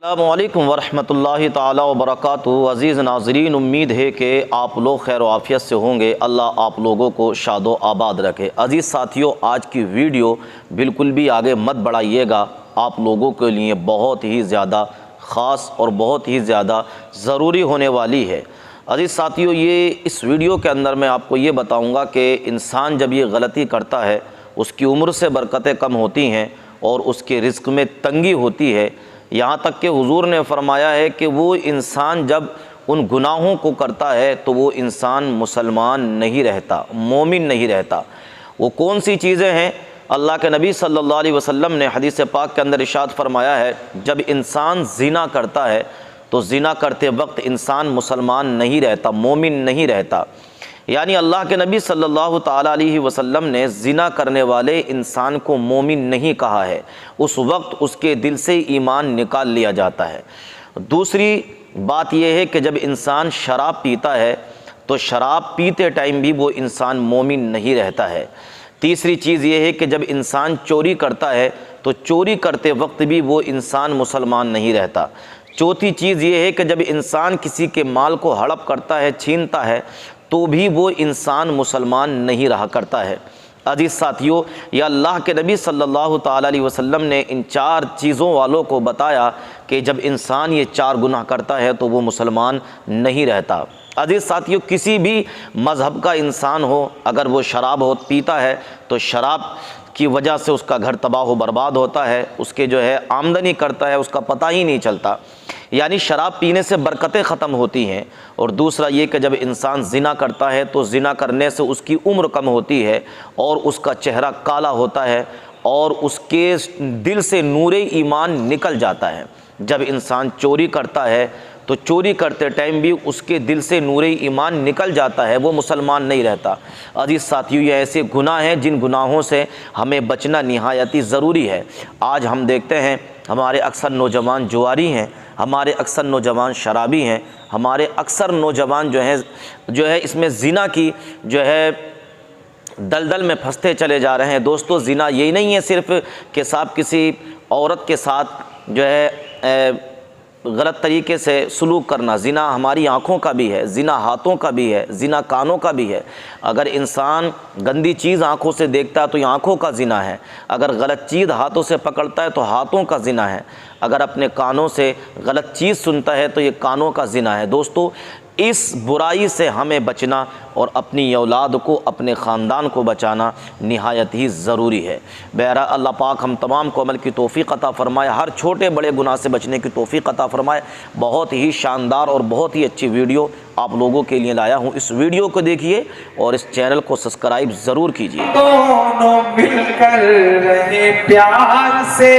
अस्सलामुअलैकुम वरहमतुल्लाहि ताला वबरकातुहू। अज़ीज़ नाज़रीन, उम्मीद है कि आप लोग खैर व आफ़ियत से होंगे। अल्लाह आप लोगों को शादो आबाद रखे। अज़ीज़ साथियों, आज की वीडियो बिल्कुल भी आगे मत बढ़ाइएगा, आप लोगों के लिए बहुत ही ज़्यादा ख़ास और बहुत ही ज़्यादा ज़रूरी होने वाली है। अज़ीज़ साथियों, ये इस वीडियो के अंदर मैं आपको ये बताऊँगा कि इंसान जब ये गलती करता है, उसकी उम्र से बरकतें कम होती हैं और उसके रिज़्क़ में तंगी होती है। यहाँ तक कि हुज़ूर ने फरमाया है कि वो इंसान जब उन गुनाहों को करता है तो वो इंसान मुसलमान नहीं रहता, मोमिन नहीं रहता। वो कौन सी चीज़ें हैं? अल्लाह के नबी सल्लल्लाहु अलैहि वसल्लम ने हदीस पाक के अंदर इरशाद फरमाया है, जब इंसान ज़िना करता है तो ज़िना करते वक्त इंसान मुसलमान नहीं रहता, मोमिन नहीं रहता। यानी अल्लाह के नबी सल्लल्लाहु ताला अलैहि वसल्लम ने ज़िना करने वाले इंसान को मोमिन नहीं कहा है, उस वक्त उसके दिल से ईमान निकाल लिया जाता है। दूसरी बात यह है कि जब इंसान शराब पीता है तो शराब पीते टाइम भी वो इंसान मोमिन नहीं रहता है। तीसरी चीज़ ये है कि जब इंसान चोरी करता है तो चोरी करते वक्त भी वो इंसान मुसलमान नहीं रहता। चौथी चीज़ ये है कि जब इंसान किसी के माल को हड़प करता है, छीनता है, तो भी वो इंसान मुसलमान नहीं रहा करता है। अजीज़ साथियों, या अल्लाह के नबी सल्लल्लाहु ताला अलैहि वसल्लम ने इन चार चीज़ों वालों को बताया कि जब इंसान ये चार गुनाह करता है तो वो मुसलमान नहीं रहता। अजीज़ साथियों, किसी भी मज़हब का इंसान हो, अगर वो शराब पीता है तो शराब की वजह से उसका घर तबाह बर्बाद होता है, उसके जो है आमदनी करता है उसका पता ही नहीं चलता। यानी शराब पीने से बरकतें ख़त्म होती हैं। और दूसरा ये कि जब इंसान ज़िना करता है तो ज़िना करने से उसकी उम्र कम होती है और उसका चेहरा काला होता है और उसके दिल से नूरे ईमान निकल जाता है। जब इंसान चोरी करता है तो चोरी करते टाइम भी उसके दिल से नूरे ईमान निकल जाता है, वो मुसलमान नहीं रहता। अजीज़ साथियों, ये ऐसे गुनाह हैं जिन गुनाहों से हमें बचना निहायती ज़रूरी है। आज हम देखते हैं हमारे अक्सर नौजवान जुआरी हैं, हमारे अक्सर नौजवान शराबी हैं, हमारे अक्सर नौजवान जो है इसमें ज़िना की जो है दलदल में फंसते चले जा रहे हैं। दोस्तों, ज़िना यही नहीं है सिर्फ़ कि साहब किसी औरत के साथ जो है गलत तरीके से सलूक करना। ज़िना हमारी आँखों का भी है, ज़िना हाथों का भी है, ज़िना कानों का भी है। अगर इंसान गंदी चीज़ आँखों से देखता है तो ये आँखों का ज़िना है। अगर गलत चीज़ हाथों से पकड़ता है तो हाथों का ज़िना है। अगर अपने कानों से गलत चीज़ सुनता है तो ये कानों का ज़िना है। दोस्तों, इस बुराई से हमें बचना और अपनी औलाद को, अपने ख़ानदान को बचाना निहायत ही ज़रूरी है। बहरहाल अल्लाह पाक हम तमाम को अमल की तौफ़ीक़ अता फ़रमाए, हर छोटे बड़े गुनाह से बचने की तौफ़ीक़ अता फ़रमाए। बहुत ही शानदार और बहुत ही अच्छी वीडियो आप लोगों के लिए लाया हूँ। इस वीडियो को देखिए और इस चैनल को सब्सक्राइब ज़रूर कीजिए। दोनों मिलकर रहे प्यार से,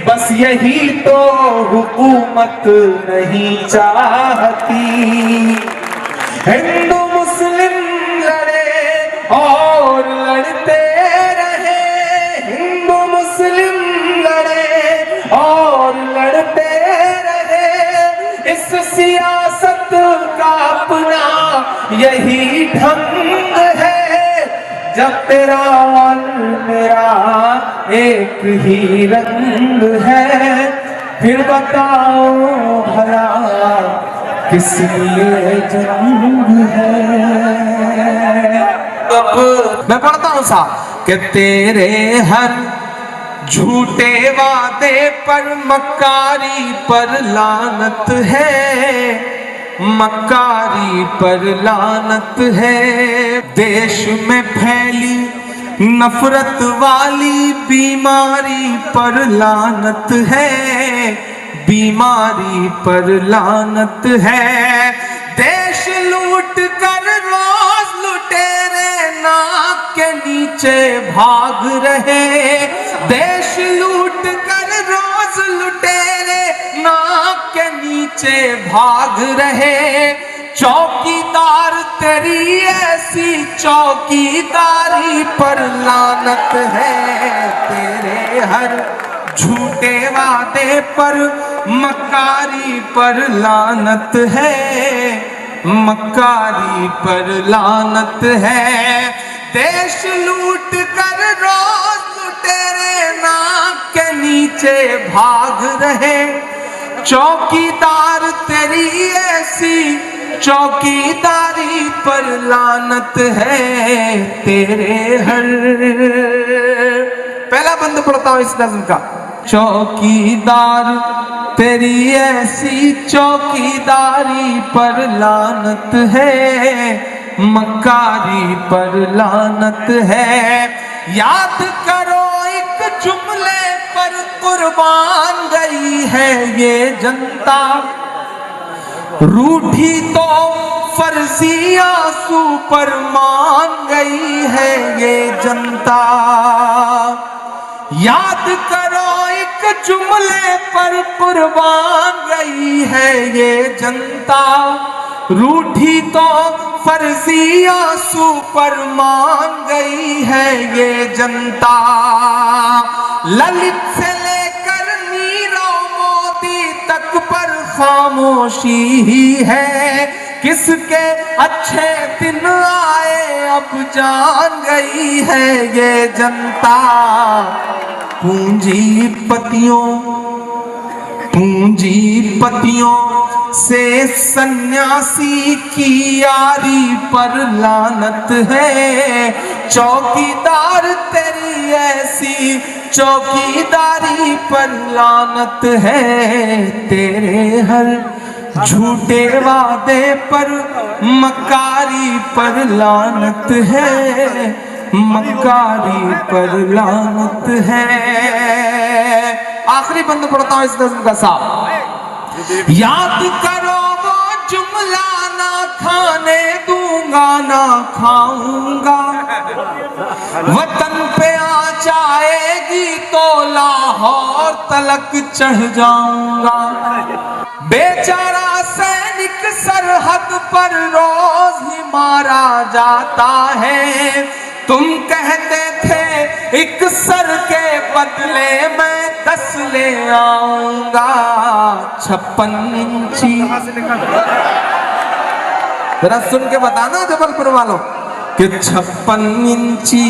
बस यही तो हुकूमत नहीं चाहती। हिंदू मुस्लिम लड़े और लड़ते रहे, हिंदू मुस्लिम लड़े और लड़ते रहे। इस सियासत का अपना यही ढंग है, जब तेरा और मेरा एक ही रंग है, फिर बताओ भला किस लिए जंग है। अब मैं पढ़ता हूँ साहब कि तेरे हर झूठे वादे पर मक्कारी पर लानत है, मक्कारी पर लानत है। देश में फैली नफरत वाली बीमारी पर लानत है, बीमारी पर लानत है। देश लूट कर रोज लुटेरे नाक के नीचे भाग रहे, देश लूट कर रोज लुटेरे नाक के नीचे भाग रहे। चौकीदार तेरी ऐसी चौकीदारी पर लानत है, तेरे हर झूठे वादे पर मक्कारी पर लानत है, मक्कारी पर लानत है। देश लूट कर रोज लुटेरे नाक के नीचे भाग रहे। चौकीदार तेरी ऐसी चौकीदारी पर लानत है तेरे हर। पहला बंद पढ़ता हूं इस नज़्म का। चौकीदार तेरी ऐसी चौकीदारी पर लानत है, मक्कारी पर लानत है। याद करो एक जुमले पर कुर्बान गई है ये जनता, रूठी तो फर्जी आंसू पर मान गई है ये जनता। याद करो एक जुमले पर कुर्बान गई है ये जनता, रूठी तो फर्जी आंसू पर मान गई है ये जनता। ललित से लेकर नीरव मोदी तक पर खामोशी ही है, किसके अच्छे दिन आए अब जान गई है ये जनता। पूंजीपतियों से सन्यासी की यारी पर लानत है, चौकीदार तेरी ऐसी चौकीदारी पर लानत है तेरे हर झूठे वादे पर, मक्कारी पर लानत है, मक्कारी पर लानत है। आखिरी बंद पढ़ता हूं इस नज़्म का साहब। याद करो वो जुमला, ना खाने दूंगा ना खाऊंगा, वतन पे आ जाएगी तो लाहौर तलक चढ़ जाऊंगा। बेचारा सैनिक सरहद पर रोज ही मारा जाता है, तुम कहते थे एक सर के बदले मैं 10 ले आऊंगा। 56 इंची, जरा सुन के बताना जबलपुर वालों कि 56 इंची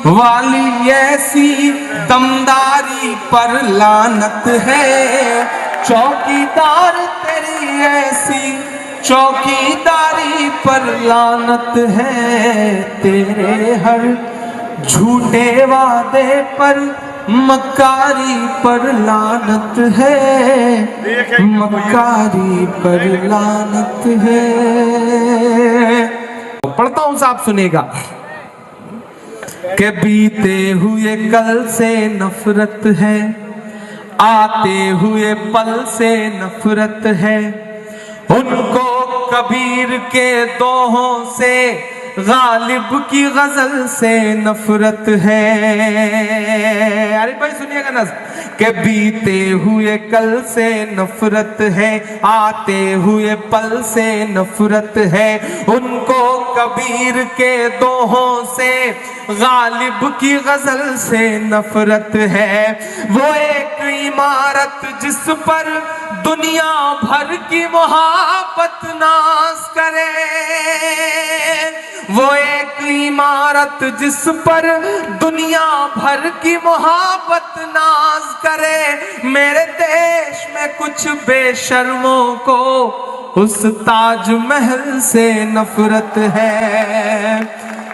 वाली ऐसी दमदारी पर लानत है, चौकीदार तेरी ऐसी चौकीदारी पर लानत है तेरे हर झूठे वादे पर, मक्कारी पर लानत है, मक्कारी पर लानत है। पढ़ता हूं साहब सुनेगा कि बीते हुए कल से नफरत है, आते हुए पल से नफरत है, उनको कबीर के दोहों से गालिब की गजल से नफरत है। अरे भाई सुनिएगा ना कि बीते हुए कल से नफरत है, आते हुए पल से नफरत है, उनको कबीर के दोहों से गालिब की गजल से नफरत है। वो एक इमारत जिस पर दुनिया भर की मोहब्बत नाज करे, वो एक इमारत जिस पर दुनिया भर की मोहब्बत नाज करे। मेरे देश में कुछ बेशर्मों को उस ताजमहल से नफरत है,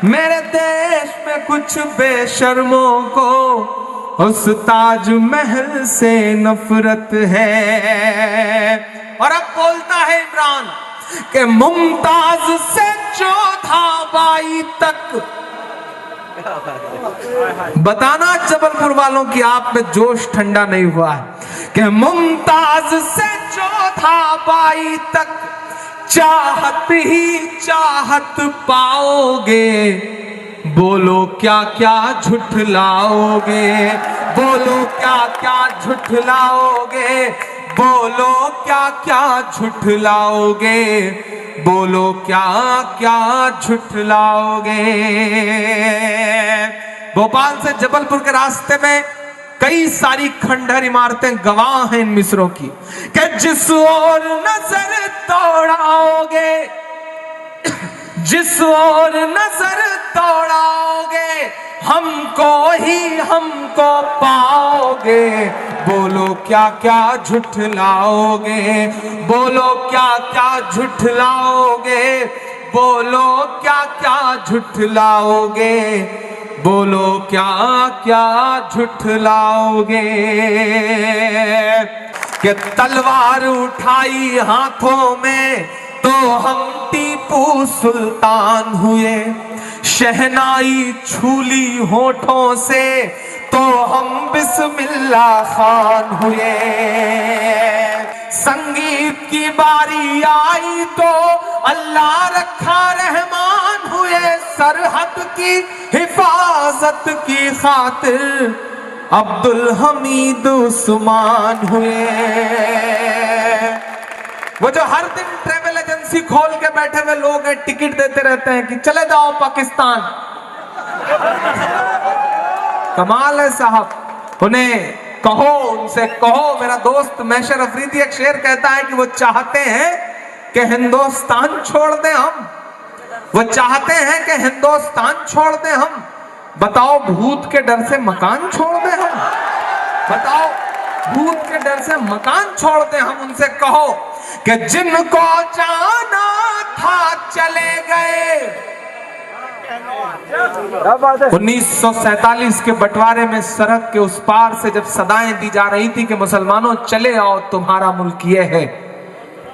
मेरे देश में कुछ बेशर्मों को उस ताजमहल से नफरत है। और अब बोलता है इमरान कि मुमताज से जोधाबाई तक, बताना जबलपुर वालों की आप में जोश ठंडा नहीं हुआ है कि मुमताज से जोधाबाई तक चाहत ही चाहत पाओगे, बोलो क्या क्या झुठलाओगे, बोलो क्या क्या झुठलाओगे, बोलो क्या क्या झुठलाओगे, बोलो क्या क्या झुठलाओगे। भोपाल से जबलपुर के रास्ते में कई सारी खंडहर इमारतें गवाह हैं इन मिसरों की कि जिस ओर नजर दौड़ाओगे, जिस ओर नजर दौड़ाओगे, हमको ही हमको पाओगे, बोलो क्या क्या झुठलाओगे, बोलो क्या क्या झुठलाओगे, बोलो क्या क्या झुठलाओगे, बोलो क्या क्या झुठलाओगे। कि तलवार उठाई हाथों में तो हम टीपू सुल्तान हुए, शहनाई छूली होठों से तो हम बिस्मिल्लाह खान हुए। संगीत की बारी आई तो अल्लाह रखा रहमान हुए, सरहद की हिफाजत की खातिर अब्दुल हमीद उस्मान हुए। वो जो हर दिन ट्रेवल एजेंसी खोल के बैठे हुए लोग हैं, टिकट देते रहते हैं कि चले जाओ पाकिस्तान, कमाल है साहब। उन्हें कहो, उनसे कहो, मेरा दोस्त मैशर अफरीदी एक शेर कहता है कि वो चाहते हैं कि हिंदुस्तान छोड़ दें हम, वो चाहते हैं कि हिंदुस्तान छोड़ दें हम। बताओ भूत के डर से मकान छोड़ दें हम, बताओ भूत के डर से मकान छोड़ दें हम। उनसे कहो कि जिनको जाना था चले गए। 1947 के बंटवारे में सरहद के उस पार से जब सदाएं दी जा रही थी कि मुसलमानों चले आओ तुम्हारा मुल्क ये है,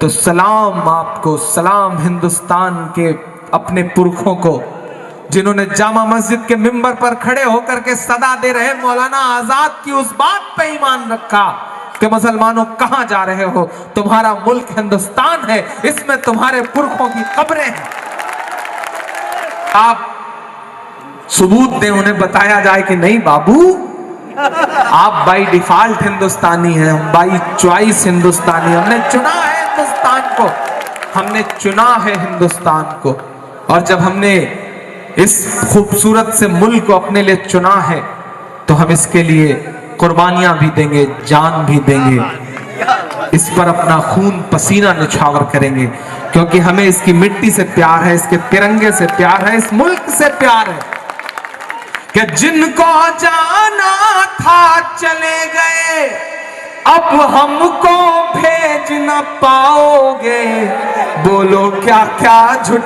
तो सलाम आपको, सलाम हिंदुस्तान के अपने पुरखों को जिन्होंने जामा मस्जिद के मिंबर पर खड़े होकर के सदा दे रहे मौलाना आजाद की उस बात पे ईमान रखा कि मुसलमानों कहां जा रहे हो, तुम्हारा मुल्क हिंदुस्तान है, इसमें तुम्हारे पुरखों की कब्रें हैं। आप सबूत दें, उन्हें बताया जाए कि नहीं बाबू, आप बाई डिफॉल्ट हिंदुस्तानी हैं, हम बाई चॉइस हिंदुस्तानी, हमने चुना है हिंदुस्तान को, हमने चुना है हिंदुस्तान को। और जब हमने इस खूबसूरत से मुल्क को अपने लिए चुना है तो हम इसके लिए कुर्बानियां भी देंगे, जान भी देंगे, इस पर अपना खून पसीना निछावर करेंगे, क्योंकि हमें इसकी मिट्टी से प्यार है, इसके तिरंगे से प्यार है, इस मुल्क से प्यार है। कि जिनको जाना था चले गए, अब हमको भेज न पाओगे, बोलो क्या क्या झूठ